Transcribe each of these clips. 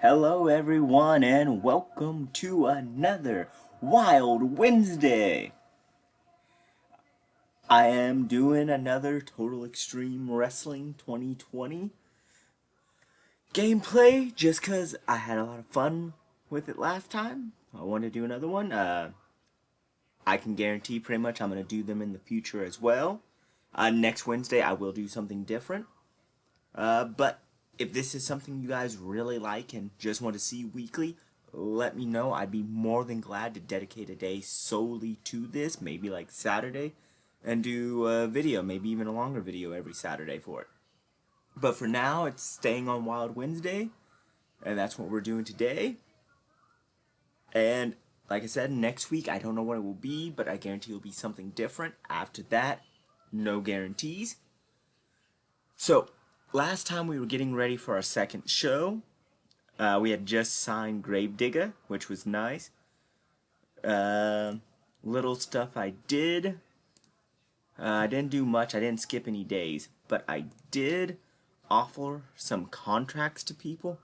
Hello everyone and welcome to another Wild Wednesday. I am doing another Total Extreme Wrestling 2020 gameplay just because I had a lot of fun with it last time. I want to do another one. I can guarantee pretty much I'm going to do them in the future as well. Next Wednesday I will do something different. But if this is something you guys really like and just want to see weekly, let me know. I'd be more than glad to dedicate a day solely to this, maybe like Saturday, and do a video, maybe even a longer video every Saturday for it. But for now, it's staying on Wild Wednesday, and that's what we're doing today. And like I said, next week, I don't know what it will be, but I guarantee it will be something different. After that, no guarantees. So, last time we were getting ready for our second show. We had just signed Gravedigger, which was nice. Little stuff I did. I didn't do much. I didn't skip any days. But I did offer some contracts to people.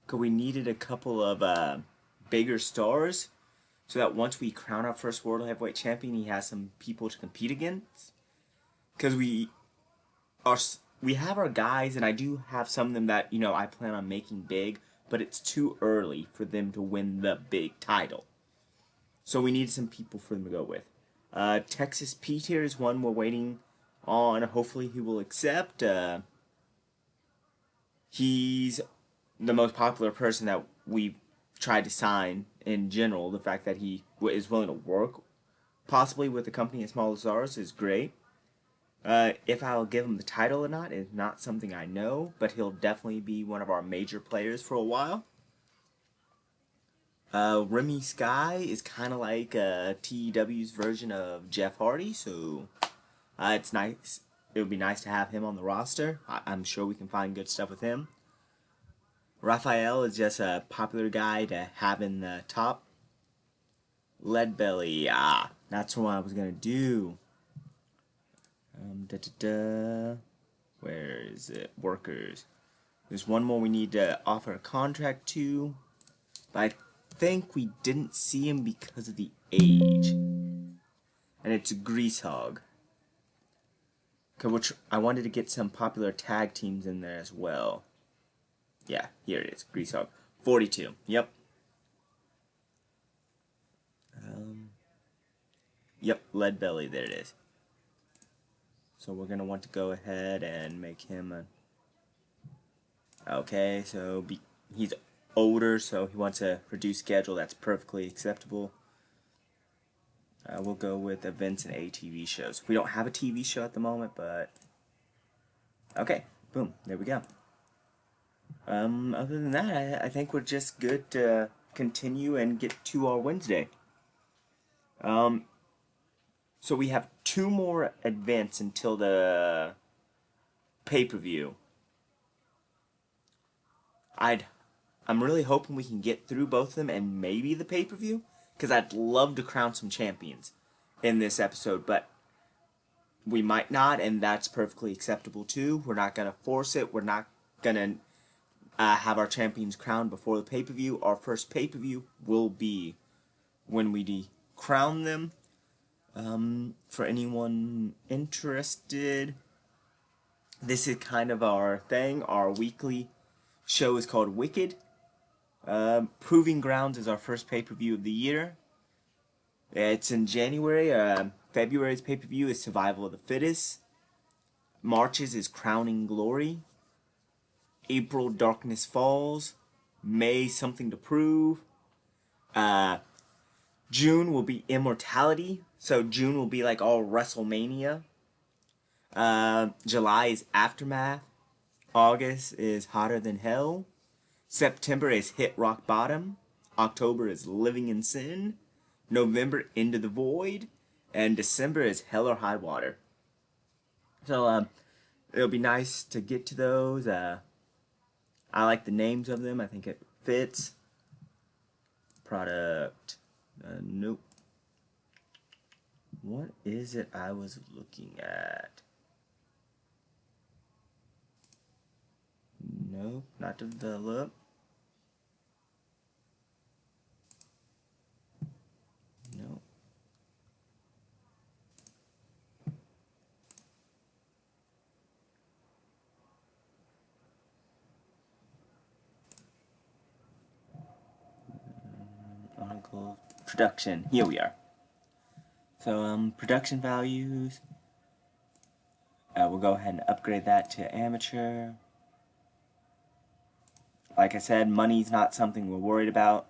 Because we needed a couple of bigger stars. So that once we crown our first World Heavyweight Champion, he has some people to compete against. Because we have our guys, and I do have some of them that, I plan on making big, but it's too early for them to win the big title. So we need some people for them to go with. Texas Pete here is one we're waiting on. Hopefully he will accept. He's the most popular person that we've tried to sign in general. The fact that he is willing to work possibly with a company as small as ours is great. If I'll give him the title or not is not something I know, but he'll definitely be one of our major players for a while. Remy Sky is kind of like TEW's version of Jeff Hardy, so it's nice. It would be nice to have him on the roster. I'm sure we can find good stuff with him. Raphael is just a popular guy to have in the top. Leadbelly, that's what I was gonna do. Where is it? Workers. There's one more we need to offer a contract to, but I think we didn't see him because of the age. And it's Grease Hog. I wanted to get some popular tag teams in there as well. Yeah, here it is. Grease Hog. 42. Yep. Yep, Leadbelly. There it is. So we're going to want to go ahead and make him a... Okay, so he's older, so he wants a reduced schedule. That's perfectly acceptable. We'll go with events and ATV shows. We don't have a TV show at the moment, but... Okay, boom, there we go. Other than that, I think we're just good to continue and get to our Wednesday. So we have 2 more events until the pay-per-view. I'm really hoping we can get through both of them and maybe the pay-per-view, because I'd love to crown some champions in this episode, but we might not, and that's perfectly acceptable too. We're not going to force it. We're not going to have our champions crowned before the pay-per-view. Our first pay-per-view will be when we crown them. For anyone interested, this is kind of our thing. Our weekly show is called Wicked. Proving Grounds is our first pay-per-view of the year. It's in January. February's pay-per-view is Survival of the Fittest. March's is Crowning Glory. April, Darkness Falls. May, Something to Prove. June will be Immortality. So June will be like all WrestleMania. July is Aftermath. August is Hotter Than Hell. September is Hit Rock Bottom. October is Living in Sin. November, Into the Void. And December is Hell or High Water. So it'll be nice to get to those. I like the names of them. I think it fits. Product. Nope. What is it I was looking at? Nope, not develop. mechanical production. Here we are. So production values. We'll go ahead and upgrade that to amateur. Like I said, money's not something we're worried about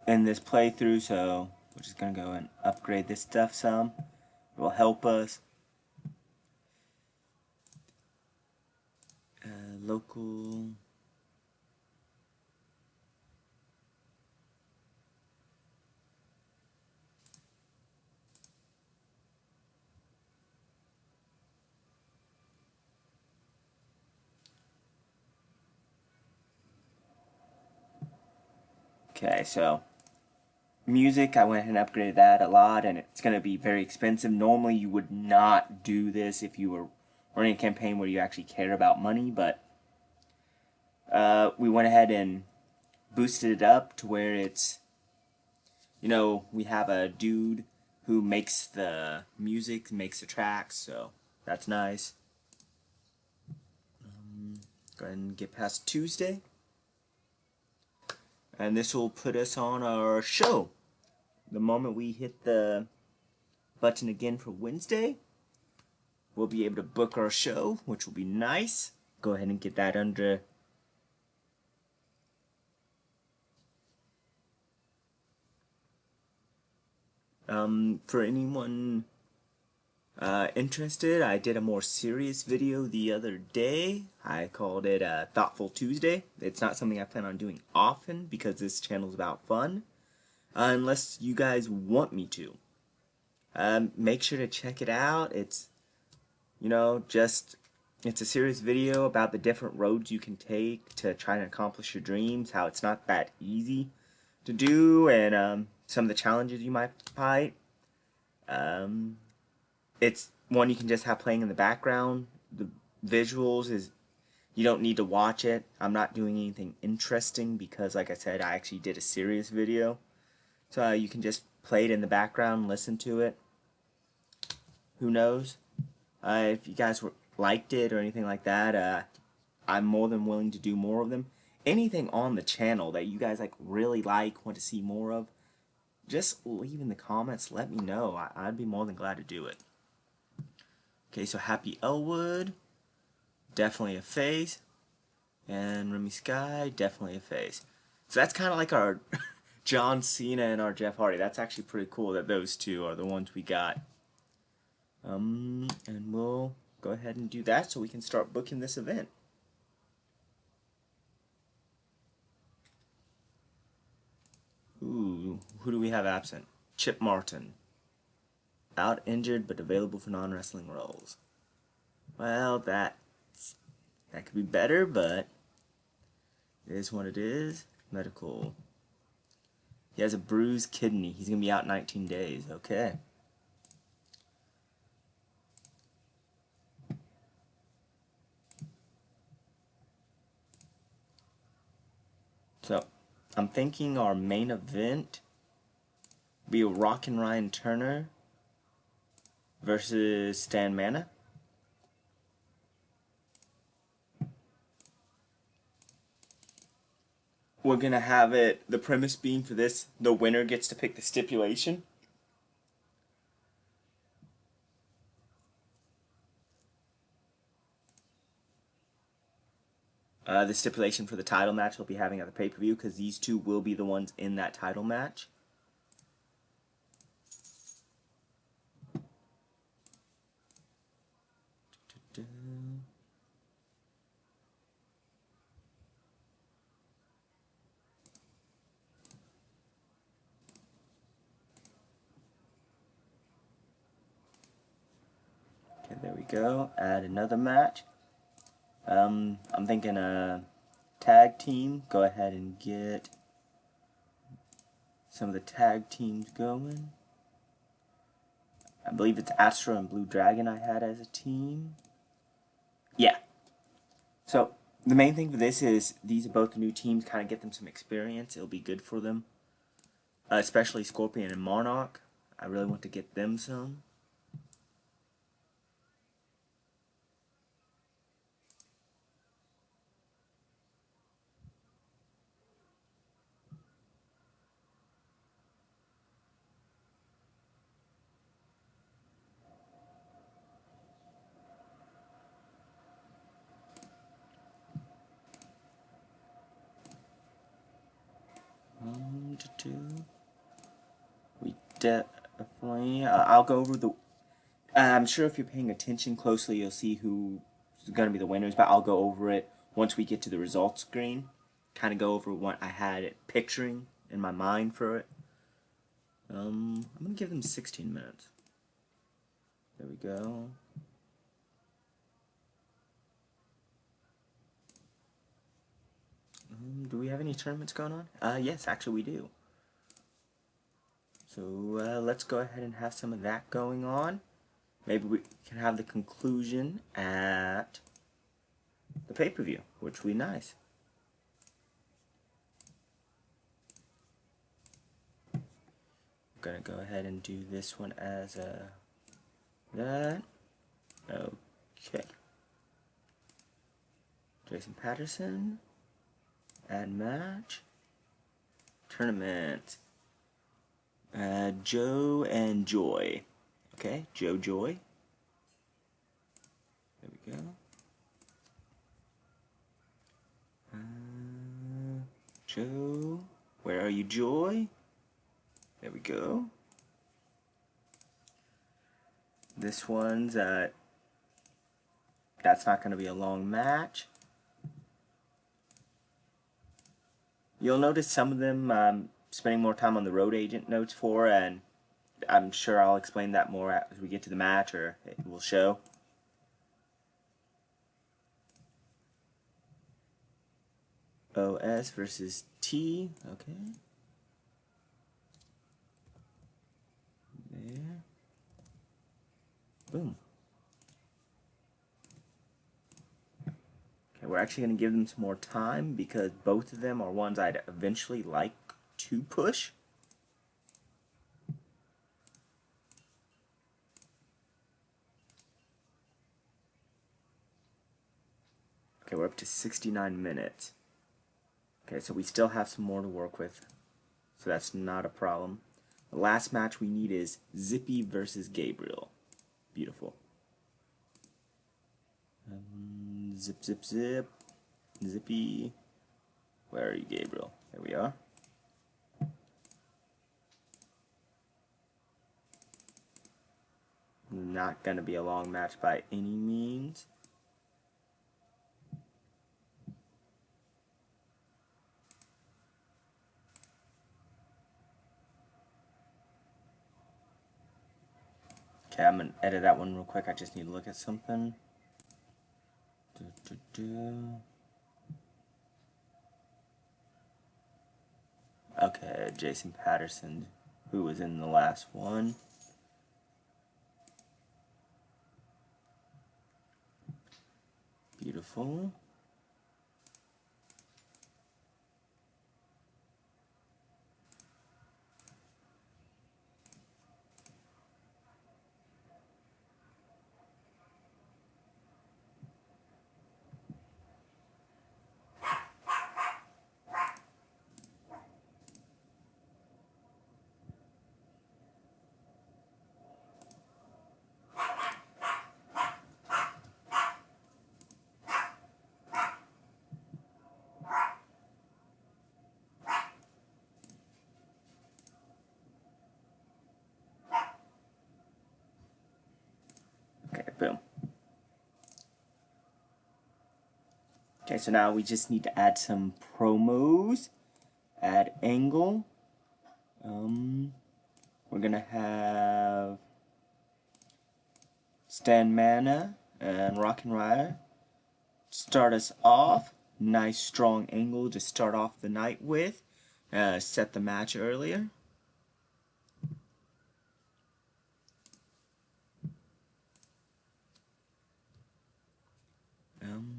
in this playthrough, so we're just gonna go and upgrade this stuff some. It will help us. Local. Okay, so music, I went ahead and upgraded that a lot, and it's going to be very expensive. Normally, you would not do this if you were running a campaign where you actually care about money, but we went ahead and boosted it up to where it's, you know, we have a dude who makes the music, makes the tracks, so that's nice. Go ahead and get past Tuesday. And this will put us on our show. The moment we hit the button again for Wednesday, we'll be able to book our show, which will be nice. Go ahead and get that under. For anyone interested, I did a more serious video the other day. I called it Thoughtful Tuesday. It's not something I plan on doing often because this channel is about fun. Unless you guys want me to. Make sure to check it out. It's, you know, it's a serious video about the different roads you can take to try and accomplish your dreams, how it's not that easy to do, and some of the challenges you might fight. It's one you can just have playing in the background. The visuals is, you don't need to watch it. I'm not doing anything interesting because, like I said, I actually did a serious video. So you can just play it in the background, listen to it. Who knows? If you guys liked it or anything like that, I'm more than willing to do more of them. Anything on the channel that you guys really want to see more of, just leave in the comments. Let me know. I'd be more than glad to do it. Okay, so Happy Elwood, definitely a phase. And Remy Sky, definitely a phase. So that's kind of like our John Cena and our Jeff Hardy. That's actually pretty cool that those two are the ones we got. And we'll go ahead and do that so we can start booking this event. Ooh, who do we have absent? Chip Martin. Out injured but available for non-wrestling roles. Well, that could be better, but it is what it is. Medical. He has a bruised kidney. He's going to be out 19 days. Okay. So, I'm thinking our main event will be Rockin' Ryan Turner versus Stan Mana. We're going to have it, the premise being for this, the winner gets to pick the stipulation. The stipulation for the title match we'll be having at the pay-per-view, because these two will be the ones in that title match. Okay, there we go. Add another match. I'm thinking a tag team. Go ahead and get some of the tag teams going. I believe it's Astro and Blue Dragon I had as a team. Yeah. So, the main thing for this is these are both new teams, kind of get them some experience. It'll be good for them. Especially Scorpion and Monarch. I really want to get them some. definitely. I'll go over the. I'm sure if you're paying attention closely, you'll see who's going to be the winners, but I'll go over it once we get to the results screen. Kind of go over what I had it picturing in my mind for it. I'm going to give them 16 minutes. There we go. Do we have any tournaments going on? Yes, actually we do. So let's go ahead and have some of that going on. Maybe we can have the conclusion at the pay-per-view, which would be nice. I'm gonna go ahead and do this one as that. Okay. Jason Patterson. Add match. Tournament. Joe and Joy. Okay, Joe Joy. There we go. Joe, where are you, Joy? There we go. This one's that's not going to be a long match. You'll notice some of them spending more time on the road agent notes for, and I'm sure I'll explain that more as we get to the match, or it will show. OS versus T, okay. There. Boom. Okay, we're actually going to give them some more time because both of them are ones I'd eventually like to push. Okay, we're up to 69 minutes. Okay, so we still have some more to work with, so that's not a problem. The last match we need is Zippy versus Gabriel. Beautiful. Zip, zip, zip. Zippy. Where are you, Gabriel? There we are. Not going to be a long match by any means. Okay, I'm going to edit that one real quick. I just need to look at something. Okay, Jason Patterson, who was in the last one. Beautiful. Okay, boom. Okay, so now we just need to add some promos. Add angle. We're gonna have Stan Mana and Rockin' Rider start us off. Nice strong angle to start off the night with. Set the match earlier.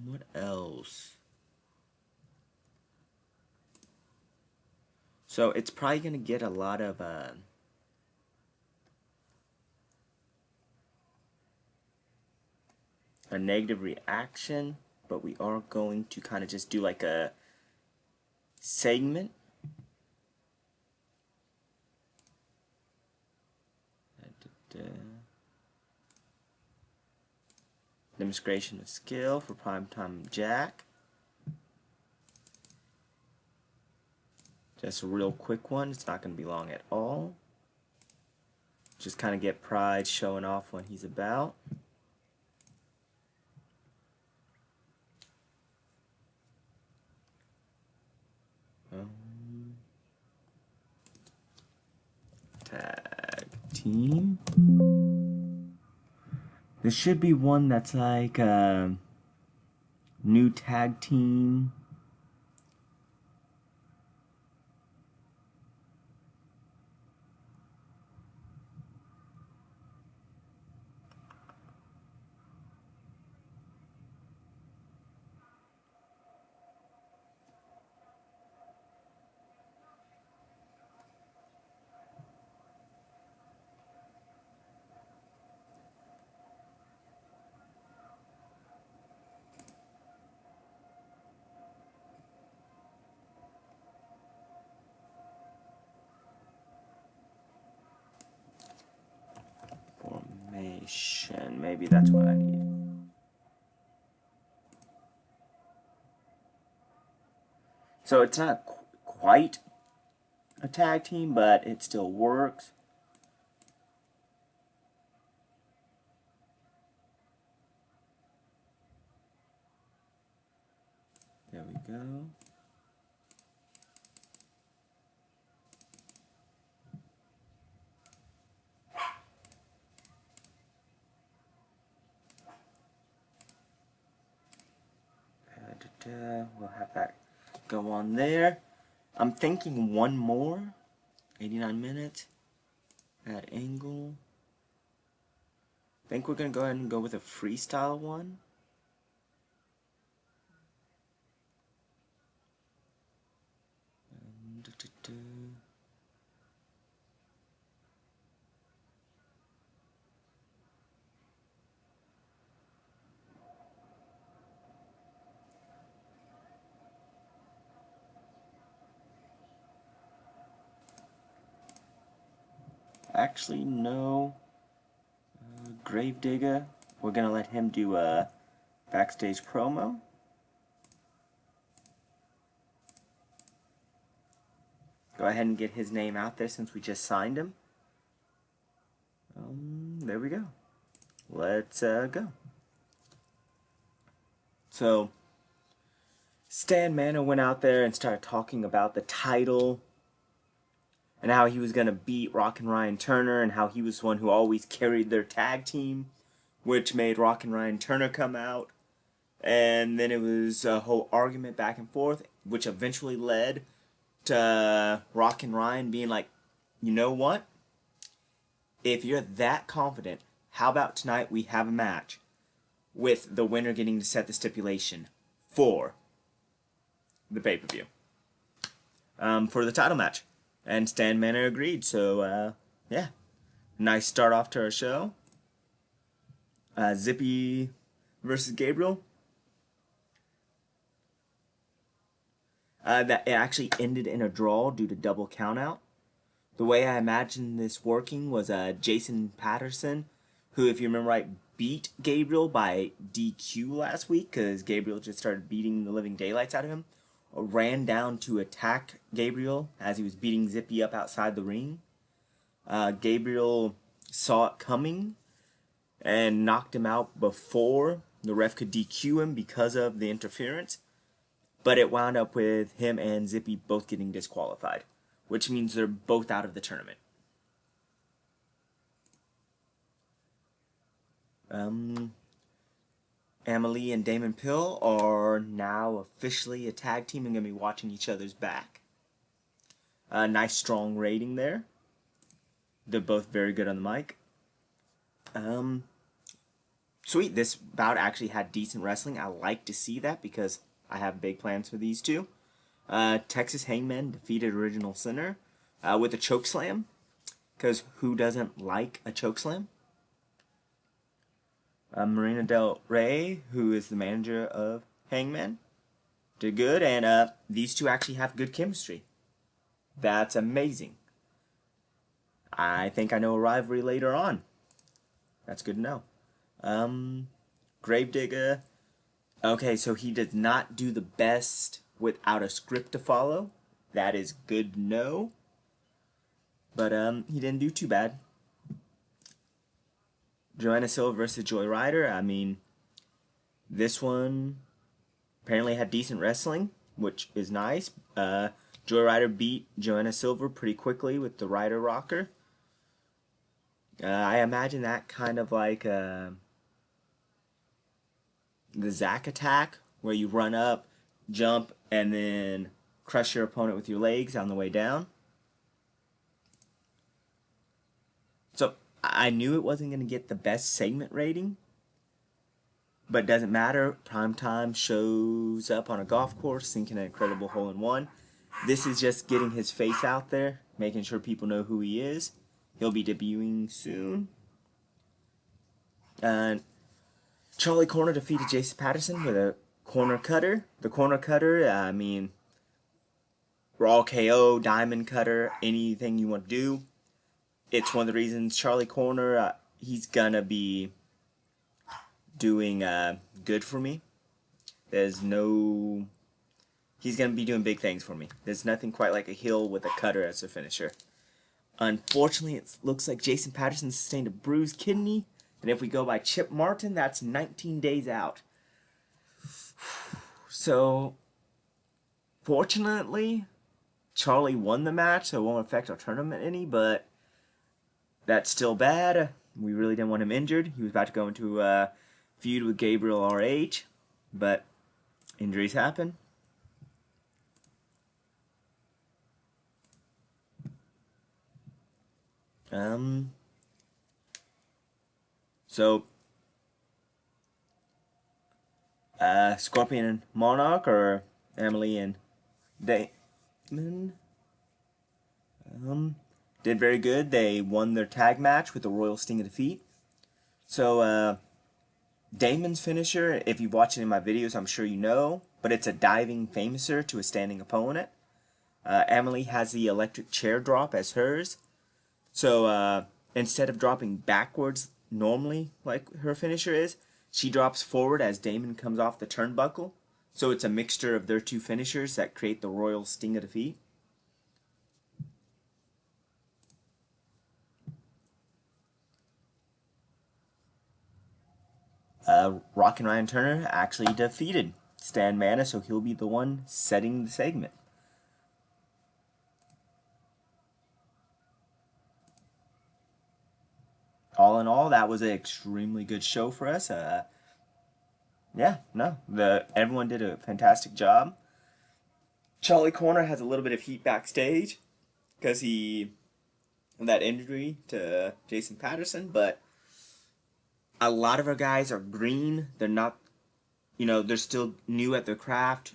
What else? So it's probably gonna get a lot of a negative reaction, but we are going to kind of just do like a segment. Demonstration of skill for Primetime Jack. Just a real quick one. It's not going to be long at all. Just kind of get Pride showing off when he's about. Tag team. This should be one that's like new tag team. Formation. Maybe that's what I need. So it's not quite a tag team, but it still works. There we go. We'll have that go on there. I'm thinking one more. 89 minutes. Add angle. I think we're going to go ahead and go with a freestyle one. Actually, no. Gravedigger. We're going to let him do a backstage promo. Go ahead and get his name out there since we just signed him. There we go. Let's go. So, Stan Manor went out there and started talking about the title and how he was going to beat Rock and Ryan Turner and how he was one who always carried their tag team, which made Rock and Ryan Turner come out. And then it was a whole argument back and forth, which eventually led to Rock and Ryan being like, you know what? If you're that confident, how about tonight we have a match with the winner getting to set the stipulation for the pay-per-view, for the title match. And Stan Manor agreed, so, yeah. Nice start off to our show. Zippy versus Gabriel. That it actually ended in a draw due to double countout. The way I imagined this working was Jason Patterson, who, if you remember right, beat Gabriel by DQ last week because Gabriel just started beating the living daylights out of him. Ran down to attack Gabriel as he was beating Zippy up outside the ring. Gabriel saw it coming and knocked him out before the ref could DQ him because of the interference. But it wound up with him and Zippy both getting disqualified, which means they're both out of the tournament. Emily and Damon Pill are now officially a tag team and going to be watching each other's back. Nice strong rating there. They're both very good on the mic. Sweet, this bout actually had decent wrestling. I like to see that because I have big plans for these two. Texas Hangman defeated Original Sinner with a chokeslam, because who doesn't like a chokeslam? Marina Del Rey, who is the manager of Hangman, did good, and these two actually have good chemistry. That's amazing. I think I know a rivalry later on. That's good to know. Gravedigger. Okay, so he does not do the best without a script to follow. That is good to know. But he didn't do too bad. Joanna Silva versus Joy Ryder. I mean, this one apparently had decent wrestling, which is nice. Joy Ryder beat Joanna Silva pretty quickly with the Ryder Rocker. I imagine that kind of like the Zack attack, where you run up, jump, and then crush your opponent with your legs on the way down. So I knew it wasn't going to get the best segment rating, but it doesn't matter. Primetime shows up on a golf course, sinking an incredible hole-in-one. This is just getting his face out there, making sure people know who he is. He'll be debuting soon. And Charlie Corner defeated Jason Patterson with a corner cutter. The corner cutter, I mean, Raw KO, Diamond Cutter, anything you want to do. It's one of the reasons Charlie Corner, he's gonna be doing good for me. He's gonna be doing big things for me. There's nothing quite like a heel with a cutter as a finisher. Unfortunately, it looks like Jason Patterson sustained a bruised kidney, and if we go by Chip Martin, that's 19 days out. So, fortunately, Charlie won the match, so it won't affect our tournament any, but that's still bad. We really didn't want him injured. He was about to go into a feud with Gabriel RH, but injuries happen. So, Scorpion and Monarch, or Emily and Damon, did very good. They won their tag match with the Royal Sting of Defeat. So, Damon's finisher, if you've watched it in my videos, I'm sure you know, but it's a diving famouser to a standing opponent. Emily has the electric chair drop as hers. So, instead of dropping backwards normally like her finisher is, she drops forward as Damon comes off the turnbuckle. So it's a mixture of their two finishers that create the Royal Sting of Defeat. Rockin' Ryan Turner actually defeated Stan Mana, so he'll be the one setting the segment. All in all, that was an extremely good show for us. Everyone did a fantastic job. Charlie Corner has a little bit of heat backstage because he had that injury to Jason Patterson, but a lot of our guys are green. They're not, they're still new at their craft.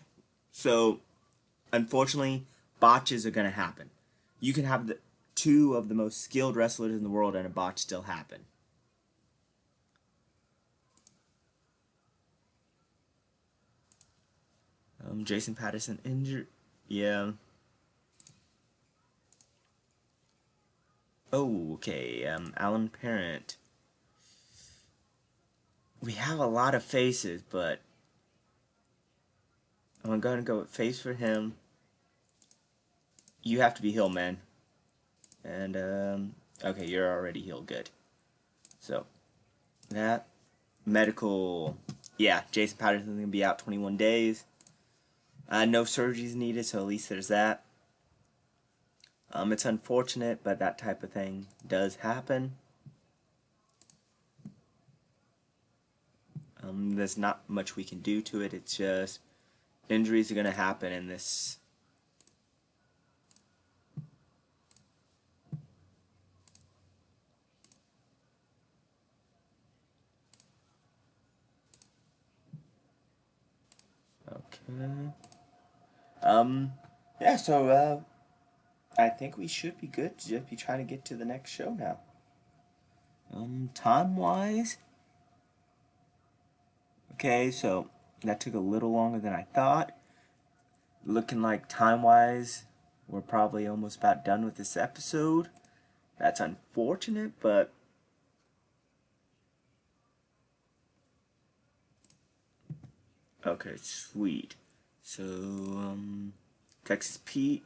So, unfortunately, botches are going to happen. You can have two of the most skilled wrestlers in the world and a botch still happen. Jason Patterson injured. Yeah. Oh, okay. Alan Parent. We have a lot of faces, but I'm going to go with face for him. You have to be heel, man. And, okay, you're already heel. Good. So, that. Medical. Yeah, Jason Patterson's going to be out 21 days. No surgeries needed, so at least there's that. It's unfortunate, but that type of thing does happen. There's not much we can do to it. It's just injuries are going to happen in this. Okay. Yeah, so, I think we should be good to just be trying to get to the next show now. Time-wise, okay, so that took a little longer than I thought. Looking like time-wise, we're probably almost about done with this episode. That's unfortunate, but okay, sweet. So, Texas Pete.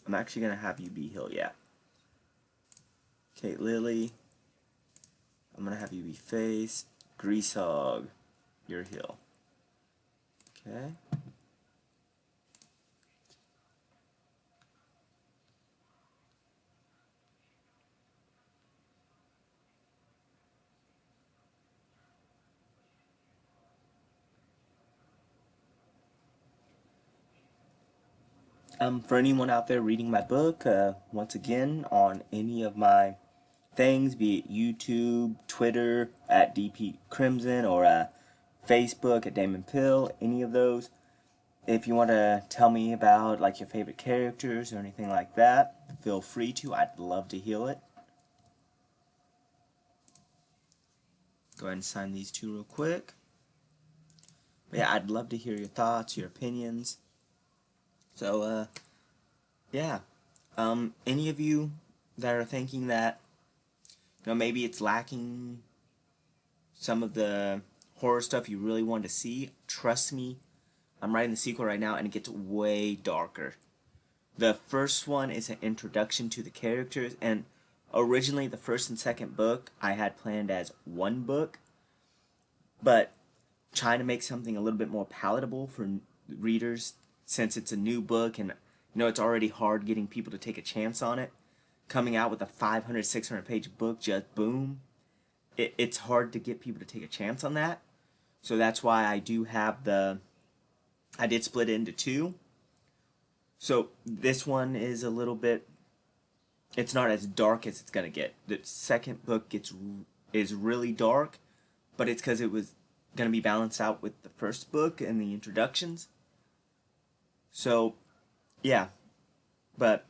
I'm actually going to have you be heel, yeah. Kate Lily, I'm gonna have you be face. Grease Hog, you're heel. Okay. For anyone out there reading my book, once again, on any of my things, be it YouTube, Twitter, at DP Crimson, or Facebook, at Damon Pill, any of those, if you want to tell me about like your favorite characters or anything like that, feel free to. I'd love to hear it. Go ahead and sign these two real quick. But yeah, I'd love to hear your thoughts, your opinions. So, yeah. Any of you that are thinking that, maybe it's lacking some of the horror stuff you really want to see, trust me, I'm writing the sequel right now and it gets way darker. The first one is an introduction to the characters, and originally the first and second book I had planned as one book, but trying to make something a little bit more palatable for readers, since it's a new book and it's already hard getting people to take a chance on it. Coming out with a 500, 600 page book, just boom, it's hard to get people to take a chance on that. So that's why I did split it into two. So this one is a little bit, it's not as dark as it's gonna get. The second book is really dark, but it's because it was gonna be balanced out with the first book and the introductions. So yeah, but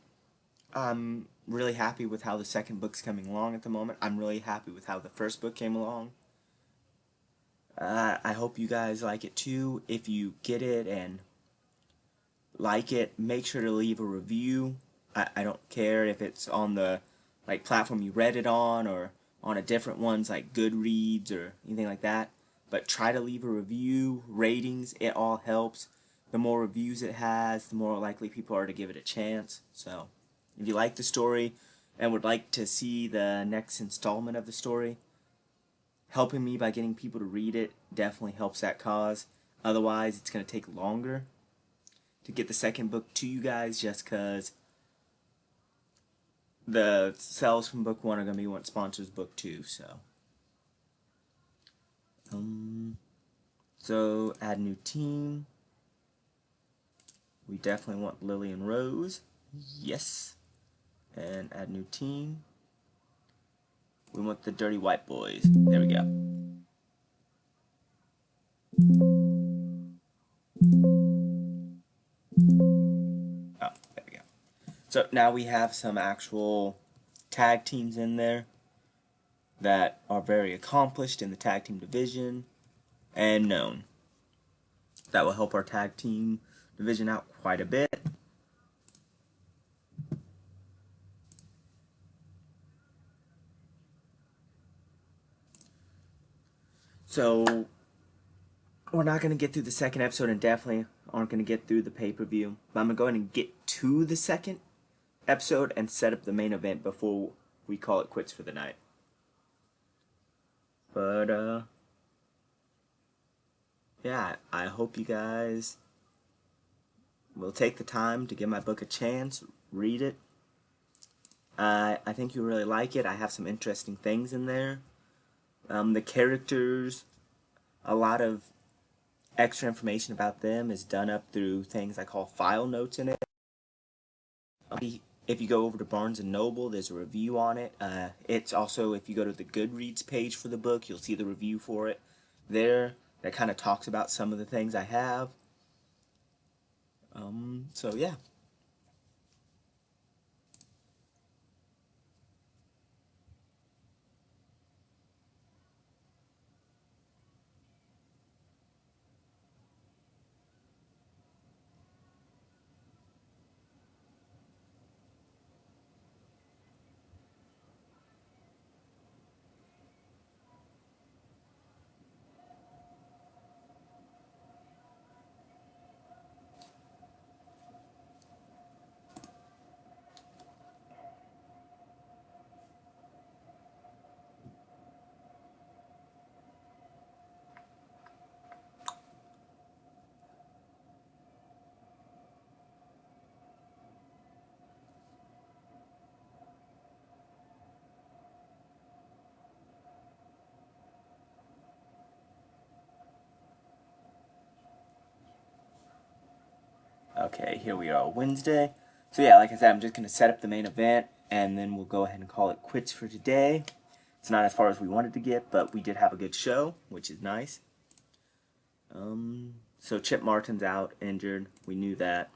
I'm really happy with how the second book's coming along at the moment. I'm really happy with how the first book came along. I hope you guys like it too. If you get it and like it, make sure to leave a review. I don't care if it's on the platform you read it on or on a different ones like Goodreads or anything like that. But try to leave a review, ratings, it all helps. The more reviews it has, the more likely people are to give it a chance. So if you like the story and would like to see the next installment of the story, helping me by getting people to read it definitely helps that cause. Otherwise, it's going to take longer to get the second book to you guys, just because the sales from book one are going to be what sponsors book two. So add new team. We definitely want Lily and Rose. Yes. And add new team. We want the Dirty White Boys. There we go. Oh, there we go. So now we have some actual tag teams in there that are very accomplished in the tag team division and known. That will help our tag team division out quite a bit. So we're not going to get through the second episode and definitely aren't going to get through the pay-per-view. But I'm going to go ahead and get to the second episode and set up the main event before we call it quits for the night. But, yeah, I hope you guys will take the time to give my book a chance, read it. I think you really like it. I have some interesting things in there. The characters, a lot of extra information about them is done up through things I call file notes in it. If you go over to Barnes & Noble, there's a review on it. It's also, if you go to the Goodreads page for the book, you'll see the review for it there. That kind of talks about some of the things I have. So yeah. Okay, here we are, Wednesday. So yeah, like I said, I'm just going to set up the main event, and then we'll go ahead and call it quits for today. It's not as far as we wanted to get, but we did have a good show, which is nice. So Chip Martin's out, injured. We knew that.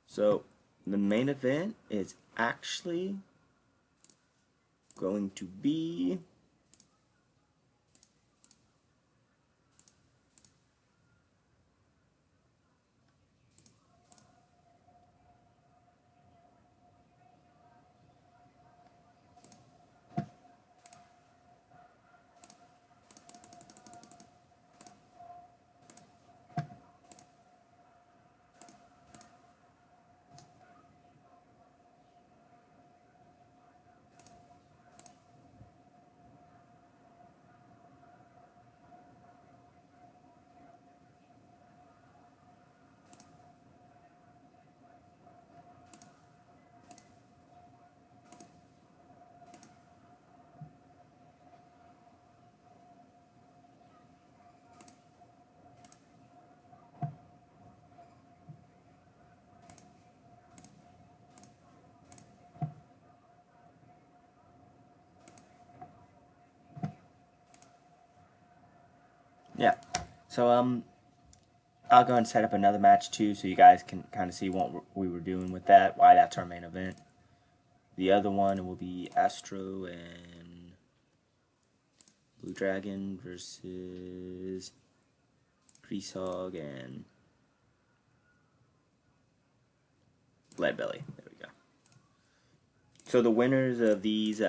So the main event is actually going to be yeah. So I'll go and set up another match too, so you guys can kind of see what we were doing with that, why that's our main event. The other one will be Astro and Blue Dragon versus Greasehog and Leadbelly. There we go. So the winners of these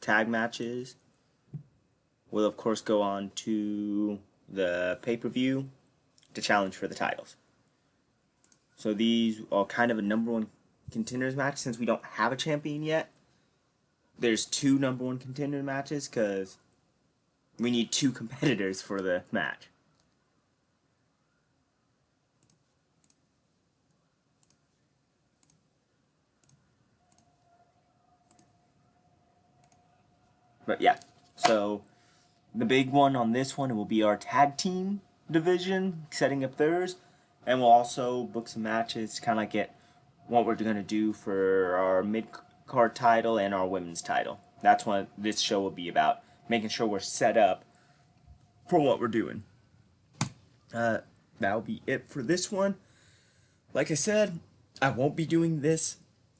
tag matches will of course go on to the pay-per-view to challenge for the titles. So these are kind of a number one contenders match since we don't have a champion yet. There's two number one contender matches because we need two competitors for the match. But yeah, so the big one on this one will be our tag team division, setting up theirs, and we'll also book some matches to kind of like get what we're going to do for our mid-card title and our women's title. That's what this show will be about, making sure we're set up for what we're doing. That'll be it for this one. Like I said, I won't be doing this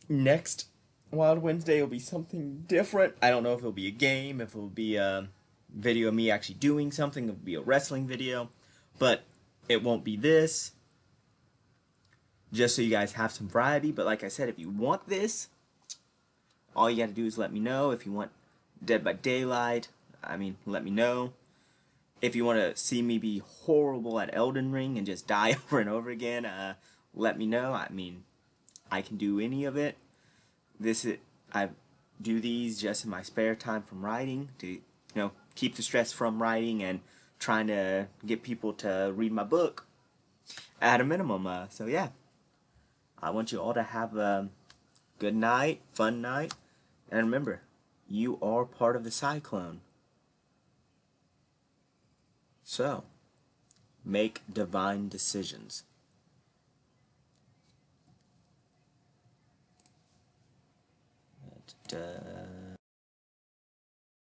next Wild Wednesday. It'll be something different. I don't know if it'll be a game, if it'll be a video of me actually doing something, it'll be a wrestling video, but it won't be this. Just so you guys have some variety. But like I said, if you want this, all you got to do is let me know. If you want Dead by Daylight, let me know. If you want to see me be horrible at Elden Ring and just die over and over again, let me know. I can do any of it. I do these just in my spare time from writing to, keep the stress from writing and trying to get people to read my book at a minimum. So yeah, I want you all to have a good night, fun night, and remember, you are part of the cyclone. So, make divine decisions.